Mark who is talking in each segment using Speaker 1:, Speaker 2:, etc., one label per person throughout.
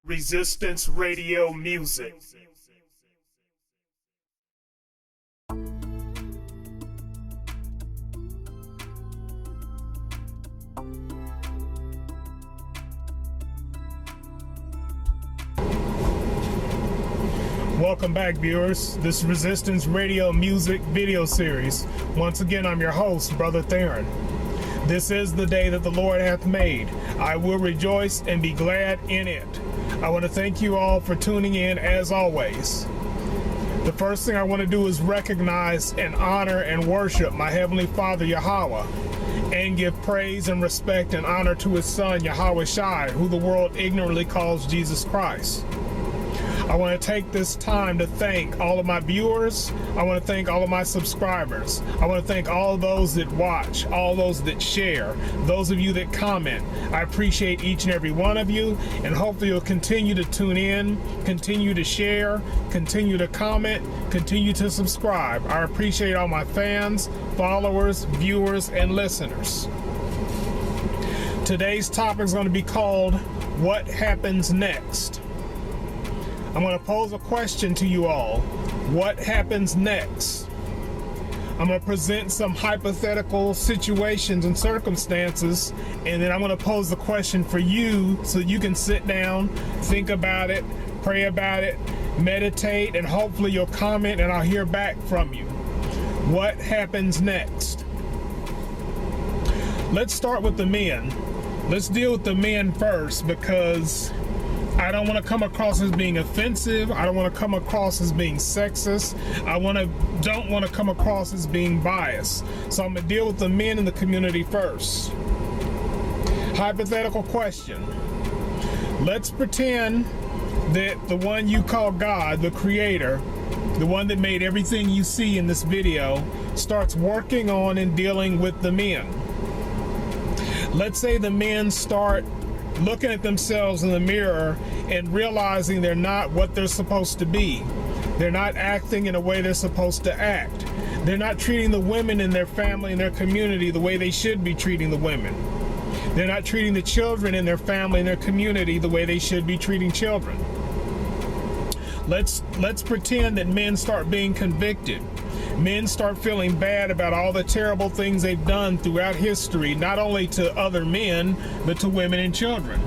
Speaker 1: Resistance Radio Music. Welcome back, viewers. This is Resistance Radio Music video series. Once again, I'm your host, Brother Theron. This is the day that the Lord hath made. I will rejoice and be glad in it. I want to thank you all for tuning in as always. The first thing I want to do is recognize and honor and worship my Heavenly Father, Yahweh, and give praise and respect and honor to His Son, Yahweh Shai, who the world ignorantly calls Jesus Christ. I want to take this time to thank all of my viewers. I want to thank all of my subscribers. I want to thank all those that watch, all those that share, those of you that comment. I appreciate each and every one of you, and hopefully you'll continue to tune in, continue to share, continue to comment, continue to subscribe. I appreciate all my fans, followers, viewers, and listeners. Today's topic is going to be called, What Happens Next? I'm going to pose a question to you all. What happens next? I'm going to present some hypothetical situations and circumstances, and then I'm going to pose the question for you so you can sit down, think about it, pray about it, meditate, and hopefully you'll comment and I'll hear back from you. What happens next? Let's start with the men. Let's deal with the men first, because I don't want to come across as being offensive. I don't want to come across as being sexist. Don't want to come across as being biased. So I'm going to deal with the men in the community first. Hypothetical question. Let's pretend that the one you call God, the Creator, the one that made everything you see in this video, starts working on and dealing with the men. Let's say the men start looking at themselves in the mirror and realizing they're not what they're supposed to be. They're not acting in a way they're supposed to act. They're not treating the women in their family and their community the way they should be treating the women. They're not treating the children in their family and their community the way they should be treating children. Let's pretend that men start being convicted. Men start feeling bad about all the terrible things they've done throughout history, not only to other men, but to women and children.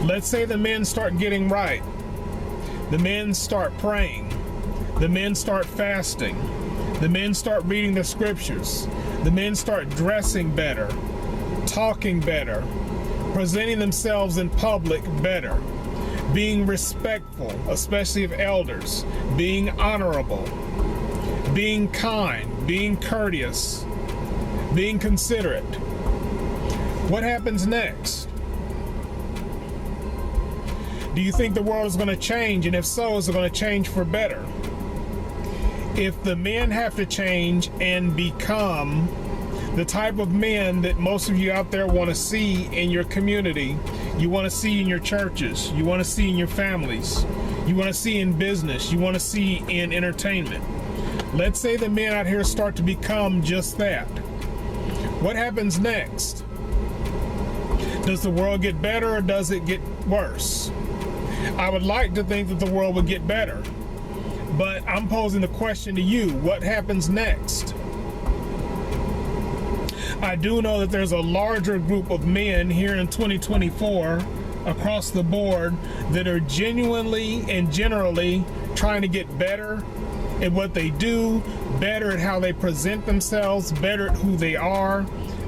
Speaker 1: Let's say the men start getting right. The men start praying. The men start fasting. The men start reading the scriptures. The men start dressing better, talking better, presenting themselves in public better, being respectful, especially of elders, being honorable, being kind, being courteous, being considerate. What happens next? Do you think the world is going to change? And if so, is it going to change for better? If the men have to change and become the type of men that most of you out there want to see in your community, you want to see in your churches, you want to see in your families, you want to see in business, you want to see in entertainment. Let's say the men out here start to become just that. What happens next? Does the world get better or does it get worse? I would like to think that the world would get better, but I'm posing the question to you, what happens next? I do know that there's a larger group of men here in 2024 across the board that are genuinely and generally trying to get better at what they do, better at how they present themselves, better at who they are,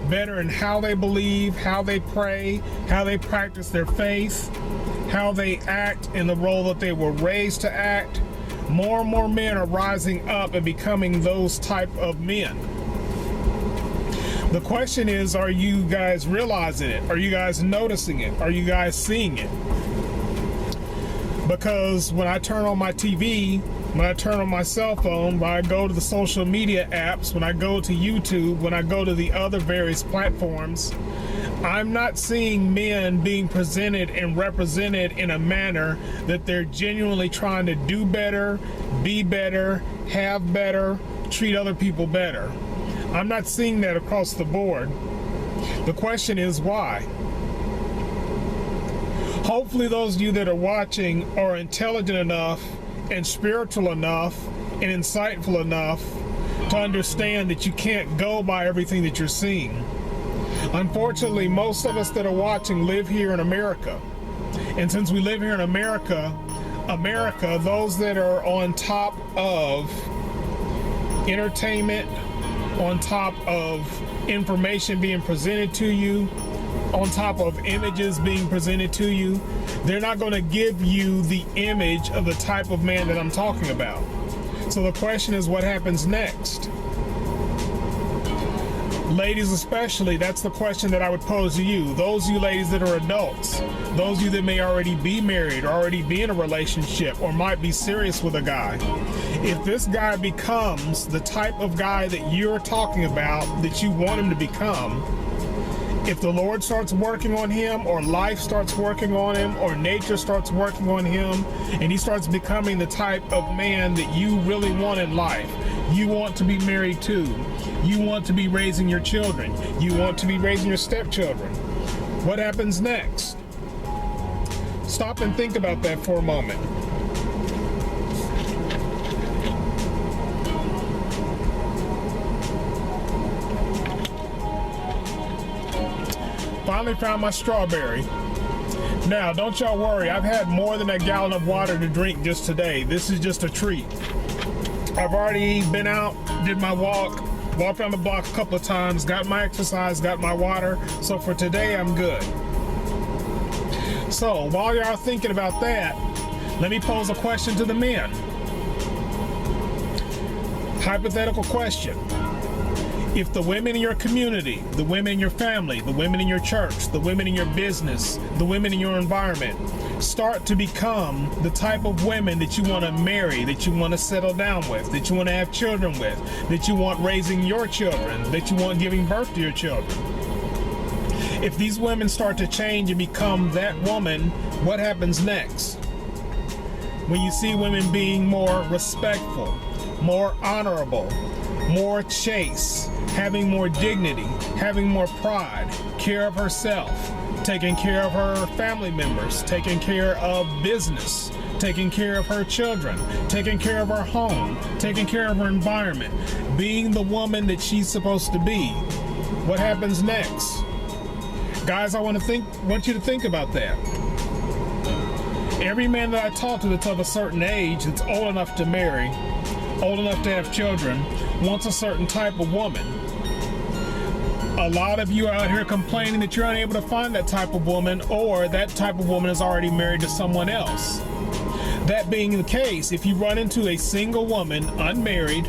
Speaker 1: better in how they believe, how they pray, how they practice their faith, how they act in the role that they were raised to act. More and more men are rising up and becoming those type of men. The question is, are you guys realizing it? Are you guys noticing it? Are you guys seeing it? Because when I turn on my TV, when I turn on my cell phone, when I go to the social media apps, when I go to YouTube, when I go to the other various platforms, I'm not seeing men being presented and represented in a manner that they're genuinely trying to do better, be better, have better, treat other people better. I'm not seeing that across the board. The question is why? Hopefully those of you that are watching are intelligent enough and spiritual enough and insightful enough to understand that you can't go by everything that you're seeing. Unfortunately, most of us that are watching live here in America. And since we live here in America, those that are on top of entertainment, on top of information being presented to you, on top of images being presented to you, they're not going to give you the image of the type of man that I'm talking about. So the question is, what happens next? Ladies especially, that's the question that I would pose to you. Those of you ladies that are adults, those of you that may already be married, or already be in a relationship, or might be serious with a guy. If this guy becomes the type of guy that you're talking about, that you want him to become, if the Lord starts working on him, or life starts working on him, or nature starts working on him, and he starts becoming the type of man that you really want in life, you want to be married to, you want to be raising your children, you want to be raising your stepchildren, what happens next? Stop and think about that for a moment. Finally found my strawberry. Now, don't y'all worry, I've had more than a gallon of water to drink just today. This is just a treat. I've already been out, did my walked around the block a couple of times, got my exercise, got my water. So for today, I'm good. So while y'all thinking about that, let me pose a question to the men. Hypothetical question. If the women in your community, the women in your family, the women in your church, the women in your business, the women in your environment start to become the type of women that you want to marry, that you want to settle down with, that you want to have children with, that you want raising your children, that you want giving birth to your children. If these women start to change and become that woman, what happens next? When you see women being more respectful, more honorable, more chaste, having more dignity, having more pride, care of herself, taking care of her family members, taking care of business, taking care of her children, taking care of her home, taking care of her environment, being the woman that she's supposed to be, what happens next? Guys, I want you to think about that. Every man that I talk to that's of a certain age, that's old enough to marry, old enough to have children, wants a certain type of woman. A lot of you are out here complaining that you're unable to find that type of woman, or that type of woman is already married to someone else. That being the case, if you run into a single woman, unmarried,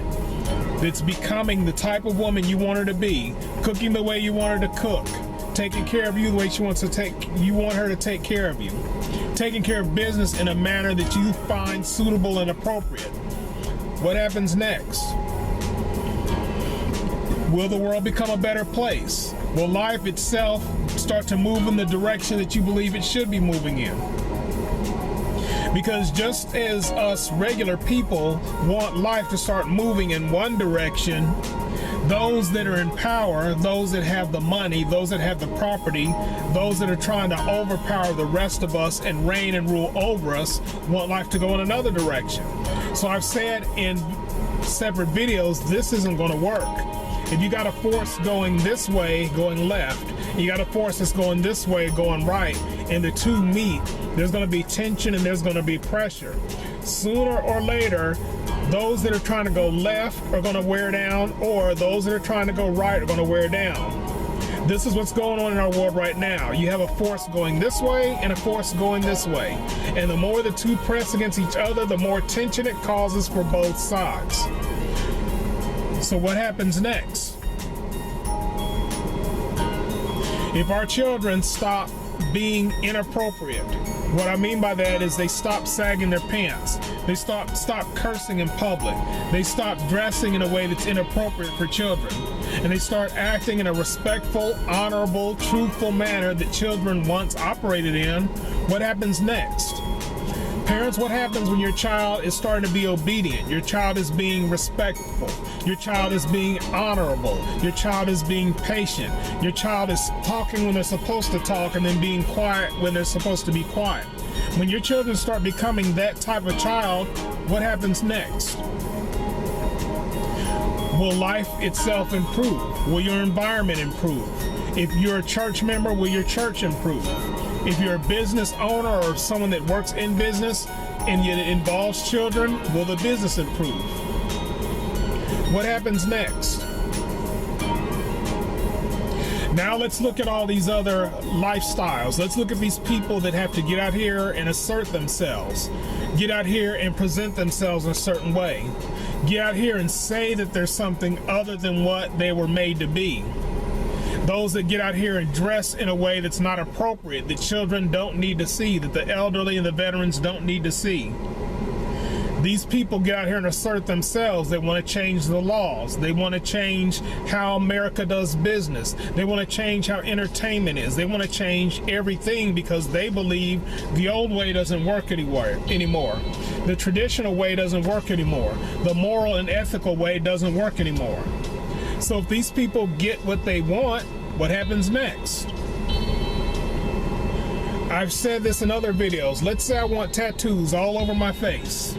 Speaker 1: that's becoming the type of woman you want her to be, cooking the way you want her to cook, taking care of you the way you want her to take care of you, taking care of business in a manner that you find suitable and appropriate, what happens next? Will the world become a better place? Will life itself start to move in the direction that you believe it should be moving in? Because just as us regular people want life to start moving in one direction, those that are in power, those that have the money, those that have the property, those that are trying to overpower the rest of us and reign and rule over us, want life to go in another direction. So I've said in separate videos, this isn't going to work. If you got a force going this way, going left, you got a force that's going this way, going right, and the two meet, there's going to be tension and there's going to be pressure. Sooner or later, those that are trying to go left are going to wear down, or those that are trying to go right are going to wear down. This is what's going on in our world right now. You have a force going this way and a force going this way. And the more the two press against each other, the more tension it causes for both sides. So what happens next? If our children stop being inappropriate, what I mean by that is they stop sagging their pants, they stop cursing in public, they stop dressing in a way that's inappropriate for children, and they start acting in a respectful, honorable, truthful manner that children once operated in, what happens next? Parents, what happens when your child is starting to be obedient? Your child is being respectful. Your child is being honorable. Your child is being patient. Your child is talking when they're supposed to talk and then being quiet when they're supposed to be quiet. When your children start becoming that type of child, what happens next? Will life itself improve? Will your environment improve? If you're a church member, will your church improve? If you're a business owner or someone that works in business and it involves children, will the business improve? What happens next? Now let's look at all these other lifestyles. Let's look at these people that have to get out here and assert themselves. Get out here and present themselves in a certain way. Get out here and say that there's something other than what they were made to be. Those that get out here and dress in a way that's not appropriate, that children don't need to see, that the elderly and the veterans don't need to see. These people get out here and assert themselves. They want to change the laws. They want to change how America does business. They want to change how entertainment is. They want to change everything because they believe the old way doesn't work anymore. The traditional way doesn't work anymore. The moral and ethical way doesn't work anymore. So if these people get what they want, what happens next? I've said this in other videos. Let's say I want tattoos all over my face.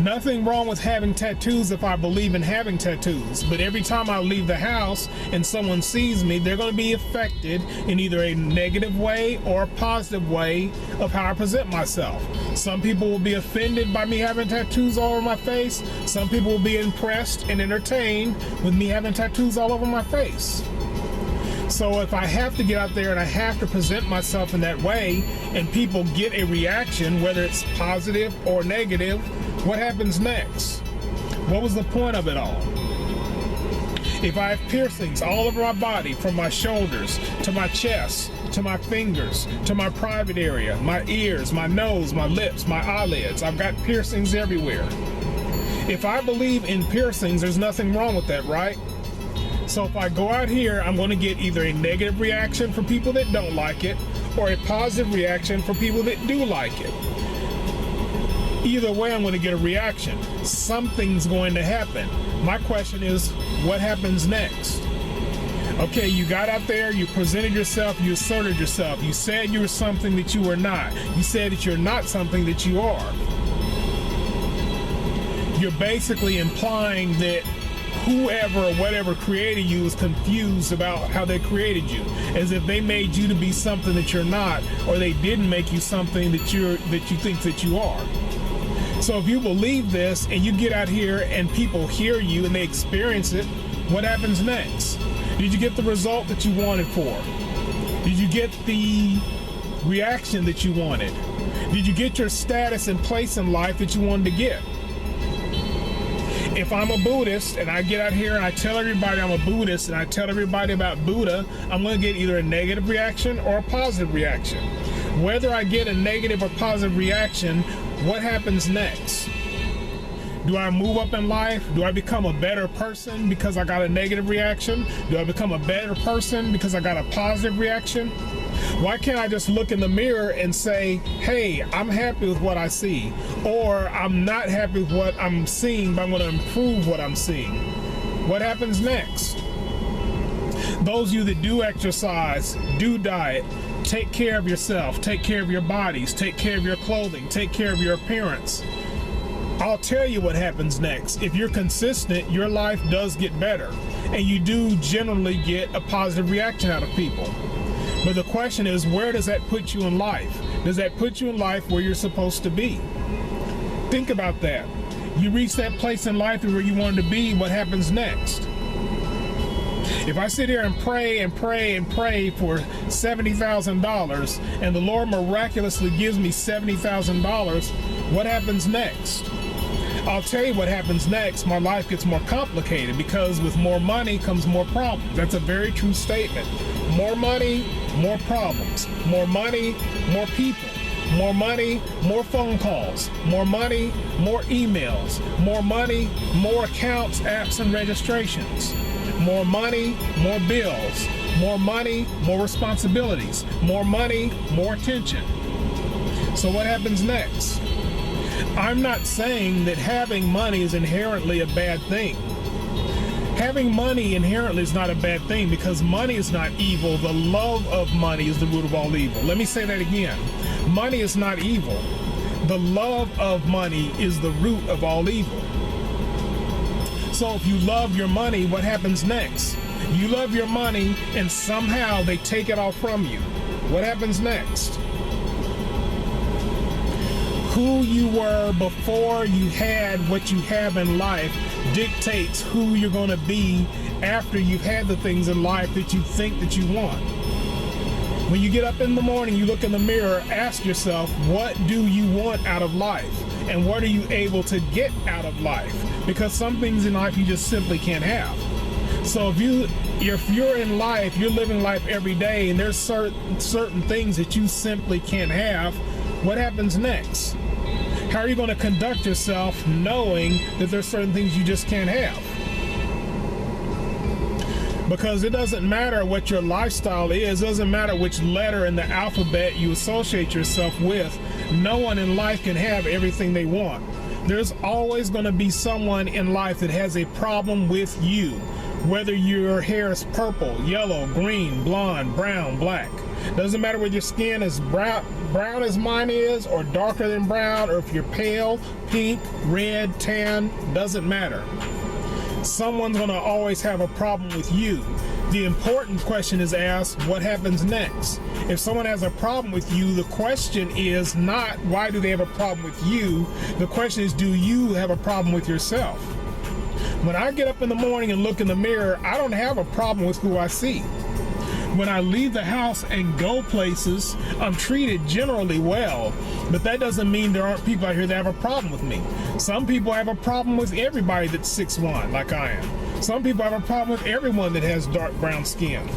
Speaker 1: Nothing wrong with having tattoos if I believe in having tattoos, but every time I leave the house and someone sees me, they're going to be affected in either a negative way or a positive way of how I present myself. Some people will be offended by me having tattoos all over my face. Some people will be impressed and entertained with me having tattoos all over my face. So if I have to get out there and I have to present myself in that way and people get a reaction, whether it's positive or negative, what happens next? What was the point of it all? If I have piercings all over my body, from my shoulders to my chest, to my fingers, to my private area, my ears, my nose, my lips, my eyelids, I've got piercings everywhere. If I believe in piercings, there's nothing wrong with that, right? So if I go out here, I'm going to get either a negative reaction from people that don't like it or a positive reaction from people that do like it. Either way, I'm going to get a reaction. Something's going to happen. My question is, what happens next? Okay, you got out there, you presented yourself, you asserted yourself. You said you were something that you were not. You said that you're not something that you are. You're basically implying that whoever or whatever created you is confused about how they created you, as if they made you to be something that you're not, or they didn't make you something that you think that you are. So if you believe this and you get out here and people hear you and they experience it, what happens next? Did you get the result that you wanted for? Did you get the reaction that you wanted? Did you get your status and place in life that you wanted to get? If I'm a Buddhist and I get out here and I tell everybody I'm a Buddhist and I tell everybody about Buddha, I'm going to get either a negative reaction or a positive reaction. Whether I get a negative or positive reaction, what happens next? Do I move up in life? Do I become a better person because I got a negative reaction? Do I become a better person because I got a positive reaction? Why can't I just look in the mirror and say, hey, I'm happy with what I see, or I'm not happy with what I'm seeing, but I'm going to improve what I'm seeing? What happens next? Those of you that do exercise, do diet, take care of yourself, take care of your bodies, take care of your clothing, take care of your appearance. I'll tell you what happens next. If you're consistent, your life does get better, and you do generally get a positive reaction out of people. But the question is, where does that put you in life? Does that put you in life where you're supposed to be? Think about that. You reach that place in life where you wanted to be, what happens next? If I sit here and pray and pray and pray for $70,000 and the Lord miraculously gives me $70,000, what happens next? I'll tell you what happens next. My life gets more complicated, because with more money comes more problems. That's a very true statement. More money, more problems. More money, more people. More money, more phone calls. More money, more emails. More money, more accounts, apps, and registrations. More money, more bills. More money, more responsibilities. More money, more attention. So what happens next? I'm not saying that having money is inherently a bad thing. Having money inherently is not a bad thing, because money is not evil. The love of money is the root of all evil. Let me say that again. Money is not evil. The love of money is the root of all evil. So if you love your money, what happens next? You love your money and somehow they take it all from you. What happens next? Who you were before you had what you have in life dictates who you're going to be after you've had the things in life that you think that you want. When you get up in the morning, you look in the mirror, ask yourself, what do you want out of life? And what are you able to get out of life? Because some things in life you just simply can't have. So if you're in life, you're living life every day, and there's certain things that you simply can't have, what happens next? How are you going to conduct yourself knowing that there's certain things you just can't have? Because it doesn't matter what your lifestyle is, it doesn't matter which letter in the alphabet you associate yourself with, no one in life can have everything they want. There's always going to be someone in life that has a problem with you, whether your hair is purple, yellow, green, blonde, brown, black. Doesn't matter whether your skin is brown as mine is, or darker than brown, or if you're pale, pink, red, tan, doesn't matter. Someone's going to always have a problem with you. The important question is asked, what happens next? If someone has a problem with you, the question is not why do they have a problem with you? The question is, do you have a problem with yourself? When I get up in the morning and look in the mirror, I don't have a problem with who I see. When I leave the house and go places, I'm treated generally well, but that doesn't mean there aren't people out here that have a problem with me. Some people have a problem with everybody that's 6'1", like I am. Some people have a problem with everyone that has dark brown skin.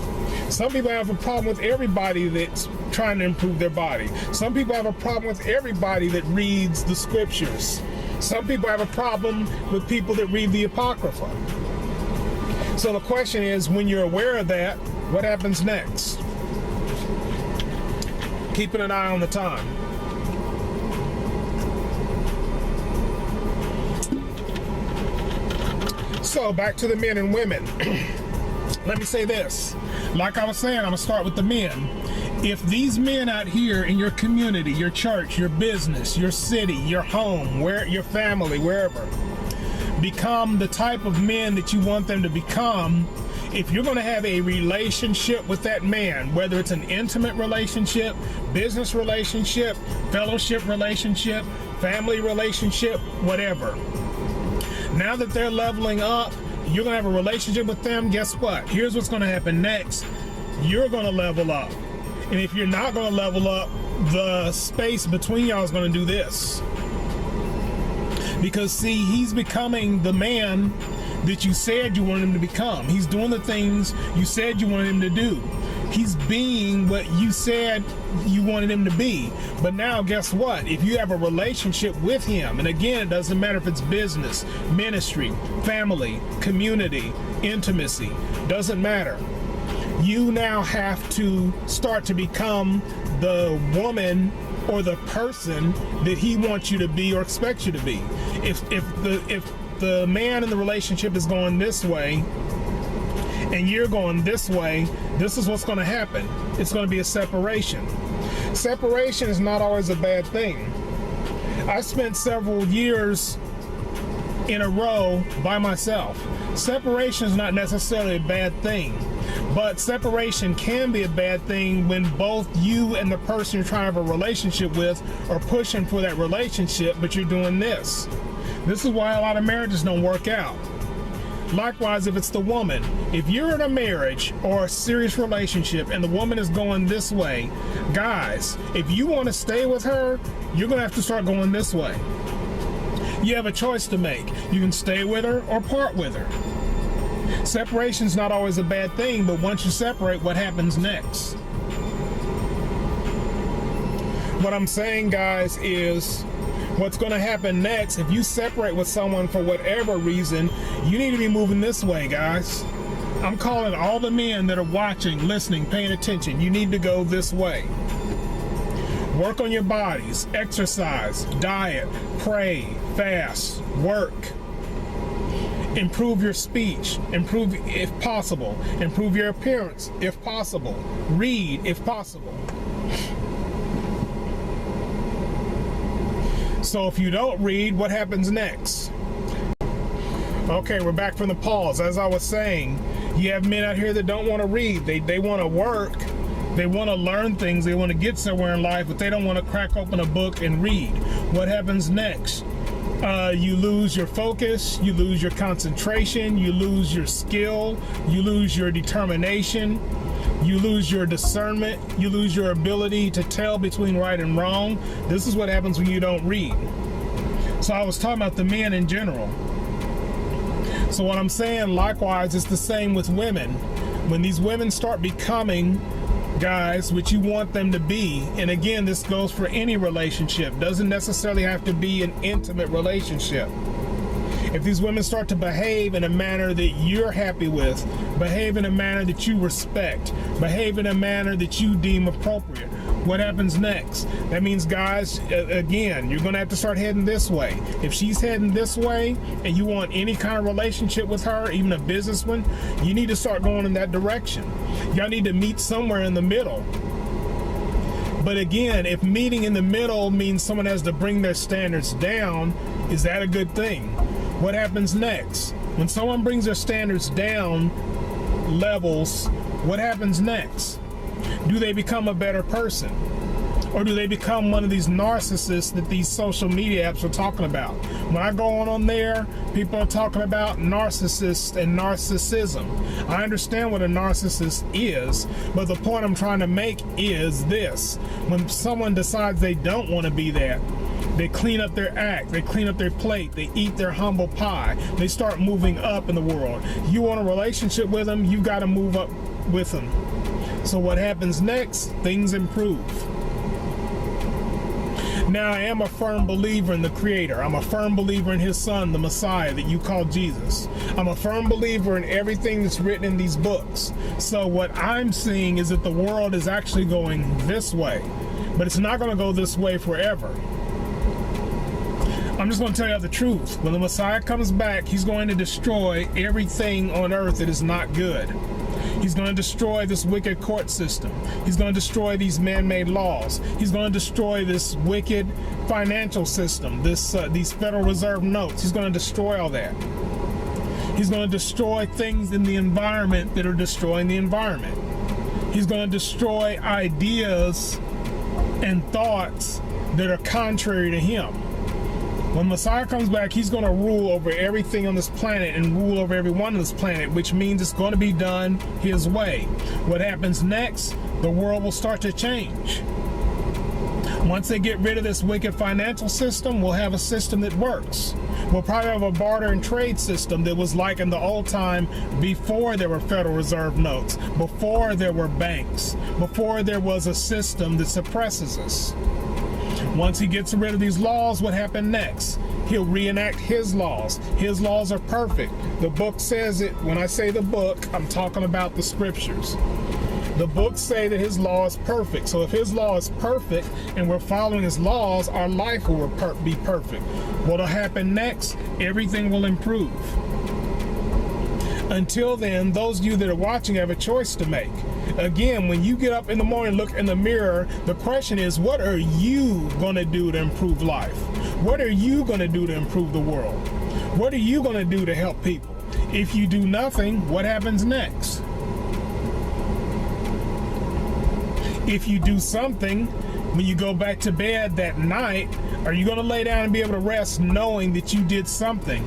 Speaker 1: Some people have a problem with everybody that's trying to improve their body. Some people have a problem with everybody that reads the scriptures. Some people have a problem with people that read the Apocrypha. So the question is, when you're aware of that, what happens next? Keeping an eye on the time. So back to the men and women. Let me say this. Like I was saying, I'm going to start with the men. If these men out here in your community, your church, your business, your city, your home, your family, wherever, become the type of men that you want them to become, if you're going to have a relationship with that man, whether it's an intimate relationship, business relationship, fellowship relationship, family relationship, whatever, now that they're leveling up, you're going to have a relationship with them. Guess what? Here's what's going to happen next. You're going to level up. And if you're not going to level up, the space between y'all is going to do this. Because see, he's becoming the man that you said you wanted him to become. He's doing the things you said you wanted him to do. He's being what you said you wanted him to be. But now guess what? If you have a relationship with him, and again, it doesn't matter if it's business, ministry, family, community, intimacy, doesn't matter. You now have to start to become the woman or the person that he wants you to be or expects you to be. If the man in the relationship is going this way and you're going this way, this is what's going to happen. It's going to be a separation. Separation is not always a bad thing. I spent several years in a row by myself. Separation is not necessarily a bad thing, but separation can be a bad thing when both you and the person you're trying to have a relationship with are pushing for that relationship, but you're doing this. This is why a lot of marriages don't work out. Likewise, if it's the woman, if you're in a marriage or a serious relationship and the woman is going this way, guys, if you want to stay with her, you're going to have to start going this way. You have a choice to make. You can stay with her or part with her. Separation's not always a bad thing, but once you separate, what happens next? What I'm saying, guys, is what's going to happen next, if you separate with someone for whatever reason, you need to be moving this way, guys. I'm calling all the men that are watching, listening, paying attention. You need to go this way. Work on your bodies, exercise, diet, pray, fast, work. Improve your speech, improve if possible, improve your appearance if possible, read if possible. So if you don't read, what happens next? Okay, we're back from the pause. As I was saying, you have men out here that don't want to read. They want to work. They want to learn things. They want to get somewhere in life, but they don't want to crack open a book and read. What happens next? You lose your focus. You lose your concentration. You lose your skill. You lose your determination. You lose your discernment. You lose your ability to tell between right and wrong. This is what happens when you don't read. So I was talking about the men in general. So what I'm saying, likewise, it's the same with women. When these women start becoming guys, which you want them to be, and again, this goes for any relationship, doesn't necessarily have to be an intimate relationship. If these women start to behave in a manner that you're happy with, behave in a manner that you respect, behave in a manner that you deem appropriate, what happens next? That means, guys, again, you're going to have to start heading this way. If she's heading this way and you want any kind of relationship with her, even a business one, you need to start going in that direction. Y'all need to meet somewhere in the middle. But again, if meeting in the middle means someone has to bring their standards down, is that a good thing? What happens next? When someone brings their standards down levels, what happens next? Do they become a better person? Or do they become one of these narcissists that these social media apps are talking about? When I go on there, people are talking about narcissists and narcissism. I understand what a narcissist is, but the point I'm trying to make is this. When someone decides they don't want to be that, they clean up their act, they clean up their plate, they eat their humble pie, they start moving up in the world. You want a relationship with them, you got to move up with them. So what happens next? Things improve. Now, I am a firm believer in the Creator. I'm a firm believer in His Son, the Messiah that you call Jesus. I'm a firm believer in everything that's written in these books. So what I'm seeing is that the world is actually going this way, but it's not going to go this way forever. I'm just going to tell you the truth. When the Messiah comes back, He's going to destroy everything on earth that is not good. He's going to destroy this wicked court system. He's going to destroy these man-made laws. He's going to destroy this wicked financial system, these Federal Reserve notes. He's going to destroy all that. He's going to destroy things in the environment that are destroying the environment. He's going to destroy ideas and thoughts that are contrary to Him. When Messiah comes back, He's going to rule over everything on this planet and rule over everyone on this planet, which means it's going to be done His way. What happens next? The world will start to change. Once they get rid of this wicked financial system, we'll have a system that works. We'll probably have a barter and trade system that was like in the old time before there were Federal Reserve notes, before there were banks, before there was a system that suppresses us. Once He gets rid of these laws, what happened next? He'll reenact His laws. His laws are perfect. The book says it. When I say the book, I'm talking about the scriptures. The books say that His law is perfect. So if His law is perfect and we're following His laws, our life will be perfect. What'll happen next? Everything will improve. Until then, those of you that are watching have a choice to make. Again, when you get up in the morning, look in the mirror, the question is, what are you going to do to improve life? What are you going to do to improve the world? What are you going to do to help people? If you do nothing, what happens next? If you do something, when you go back to bed that night, are you going to lay down and be able to rest knowing that you did something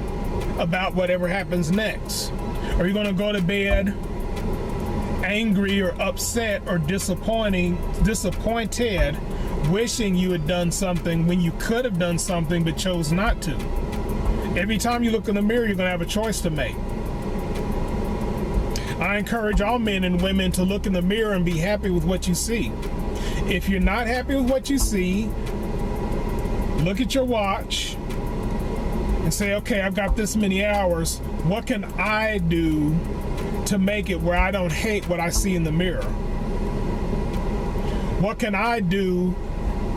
Speaker 1: about whatever happens next? Are you going to go to bed angry or upset or disappointed, wishing you had done something when you could have done something but chose not to? Every time you look in the mirror, you're going to have a choice to make. I encourage all men and women to look in the mirror and be happy with what you see. If you're not happy with what you see, look at your watch and say, okay, I've got this many hours. What can I do to make it where I don't hate what I see in the mirror? What can I do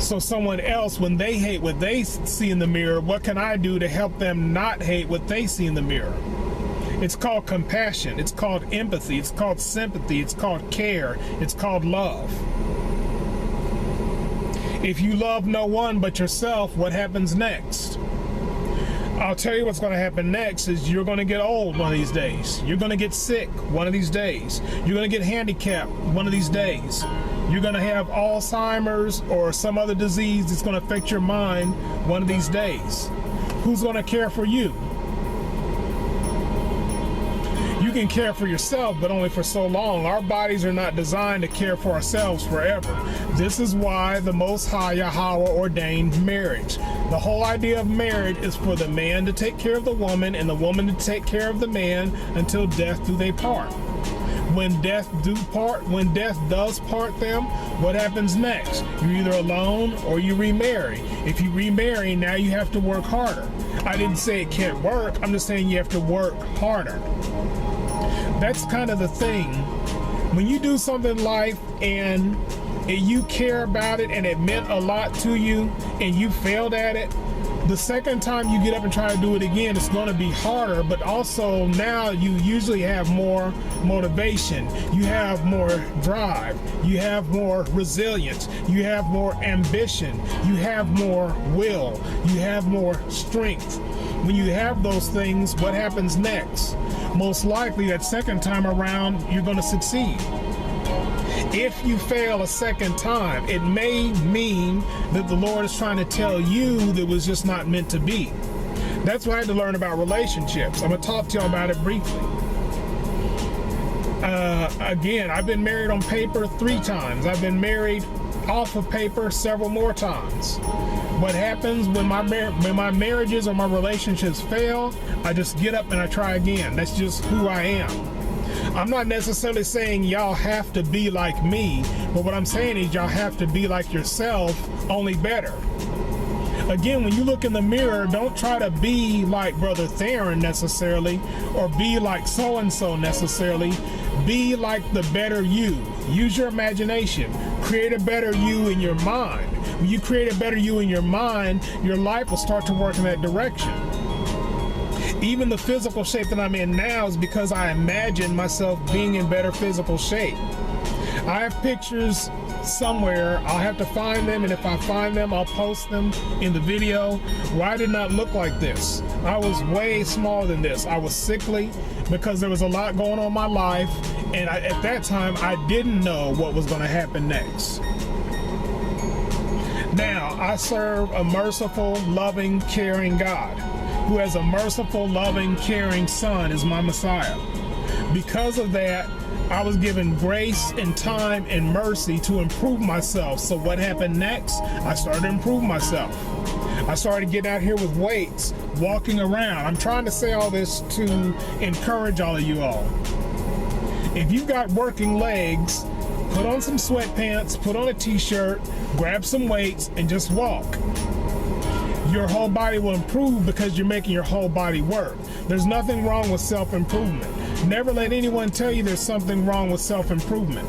Speaker 1: So someone else, when they hate what they see in the mirror, what can I do to help them not hate what they see in the mirror? It's called compassion. It's called empathy. It's called sympathy. It's called care. It's called love. If you love no one but yourself, what happens next? I'll tell you what's going to happen next is you're going to get old one of these days. You're going to get sick one of these days. You're going to get handicapped one of these days. You're going to have Alzheimer's or some other disease that's going to affect your mind one of these days. Who's going to care for you? You can care for yourself, but only for so long. Our bodies are not designed to care for ourselves forever. This is why the Most High Yahweh ordained marriage. The whole idea of marriage is for the man to take care of the woman and the woman to take care of the man until death do they part. When death does part them, what happens next? You're either alone or you remarry. If you remarry, now you have to work harder. I didn't say it can't work. I'm just saying you have to work harder. That's kind of the thing. When you do something in life and you care about it and it meant a lot to you and you failed at it, the second time you get up and try to do it again, it's going to be harder, but also now you usually have more motivation, you have more drive, you have more resilience, you have more ambition, you have more will, you have more strength. When you have those things, what happens next? Most likely that second time around, you're going to succeed. If you fail a second time, it may mean that the Lord is trying to tell you that it was just not meant to be. That's what I had to learn about relationships. I'm going to talk to y'all about it briefly. Again, I've been married on paper 3 times. I've been married off of paper several more times. What happens when my marriages or my relationships fail, I just get up and I try again. That's just who I am. I'm not necessarily saying y'all have to be like me, but what I'm saying is y'all have to be like yourself, only better. Again, when you look in the mirror, don't try to be like Brother Theron necessarily, or be like so-and-so necessarily. Be like the better you. Use your imagination. Create a better you in your mind. When you create a better you in your mind, your life will start to work in that direction. Even the physical shape that I'm in now is because I imagine myself being in better physical shape. I have pictures somewhere. I'll have to find them, and if I find them, I'll post them in the video where I did not look like this. I was way smaller than this. I was sickly because there was a lot going on in my life, and at that time, I didn't know what was going to happen next. Now, I serve a merciful, loving, caring God, who has a merciful, loving, caring Son as my Messiah. Because of that, I was given grace and time and mercy to improve myself. So what happened next? I started to improve myself. I started getting out here with weights, walking around. I'm trying to say all this to encourage all of you all. If you've got working legs, put on some sweatpants, put on a t-shirt, grab some weights, and just walk. Your whole body will improve because you're making your whole body work. There's nothing wrong with self-improvement. Never let anyone tell you there's something wrong with self-improvement.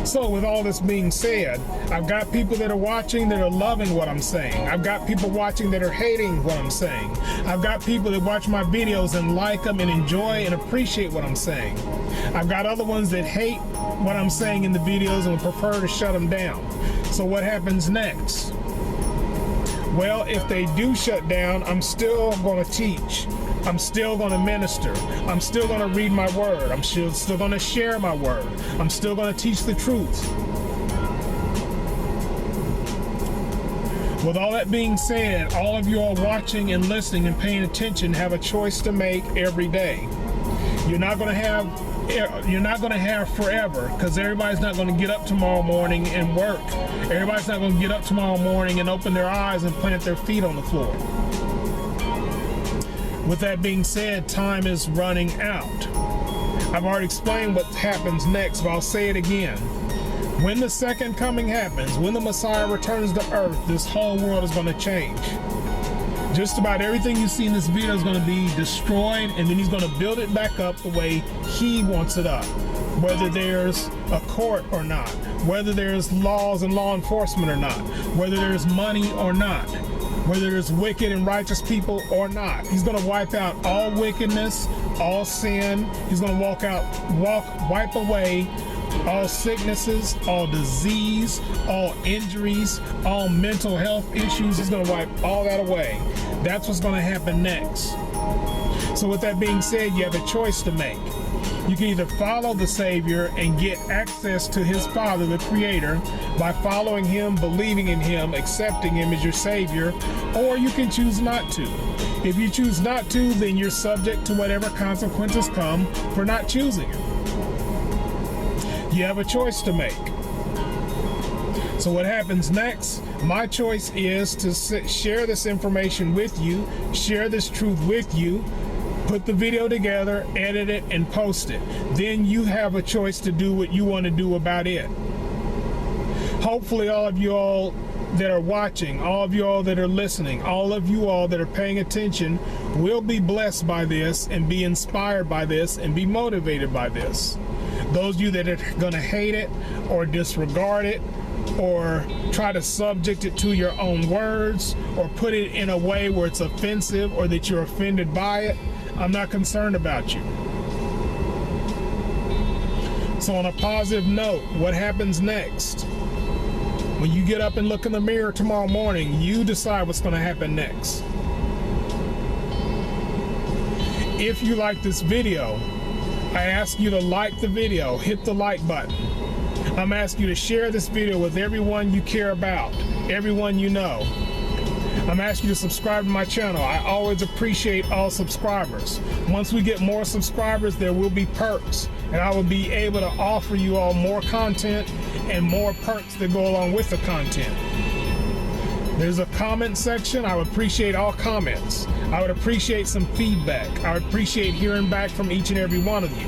Speaker 1: So with all this being said, I've got people that are watching that are loving what I'm saying. I've got people watching that are hating what I'm saying. I've got people that watch my videos and like them and enjoy and appreciate what I'm saying. I've got other ones that hate what I'm saying in the videos and would prefer to shut them down. So what happens next? Well, if they do shut down, I'm still going to teach. I'm still going to minister. I'm still going to read my word. I'm still going to share my word. I'm still going to teach the truth. With all that being said, all of you are watching and listening and paying attention have a choice to make every day. You're not going to have forever, because everybody's not going to get up tomorrow morning and work. Everybody's not going to get up tomorrow morning and open their eyes and plant their feet on the floor. With that being said, time is running out. I've already explained what happens next, but I'll say it again. When the second coming happens, when the Messiah returns to earth, this whole world is going to change. Just about everything you see in this video is going to be destroyed, and then he's going to build it back up the way he wants it up. whether there's a court or not, whether there's laws and law enforcement or not, whether there's money or not, whether there's wicked and righteous people or not. He's going to wipe out all wickedness, all sin. He's going to wipe away all sicknesses, all disease, all injuries, all mental health issues. He's going to wipe all that away. That's what's going to happen next. So with that being said, you have a choice to make. You can either follow the Savior and get access to his Father, the Creator, by following him, believing in him, accepting him as your Savior, or you can choose not to. If you choose not to, then you're subject to whatever consequences come for not choosing him. You have a choice to make. So what happens next? My choice is to share this information with you, share this truth with you, put the video together, edit it, and post it. Then you have a choice to do what you want to do about it. Hopefully all of you all that are watching, all of you all that are listening, all of you all that are paying attention will be blessed by this and be inspired by this and be motivated by this. Those of you that are going to hate it or disregard it or try to subject it to your own words or put it in a way where it's offensive or that you're offended by it, I'm not concerned about you. So on a positive note, what happens next? When you get up and look in the mirror tomorrow morning, you decide what's going to happen next. If you like this video, I ask you to like the video, hit the like button. I'm asking you to share this video with everyone you care about, everyone you know. I'm asking you to subscribe to my channel. I always appreciate all subscribers. Once we get more subscribers, there will be perks, and I will be able to offer you all more content and more perks that go along with the content. There's a comment section. I would appreciate all comments. I would appreciate some feedback. I would appreciate hearing back from each and every one of you.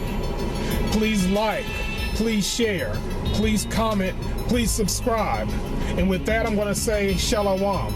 Speaker 1: Please like, please share, please comment, please subscribe. And with that, I'm going to say Shalom.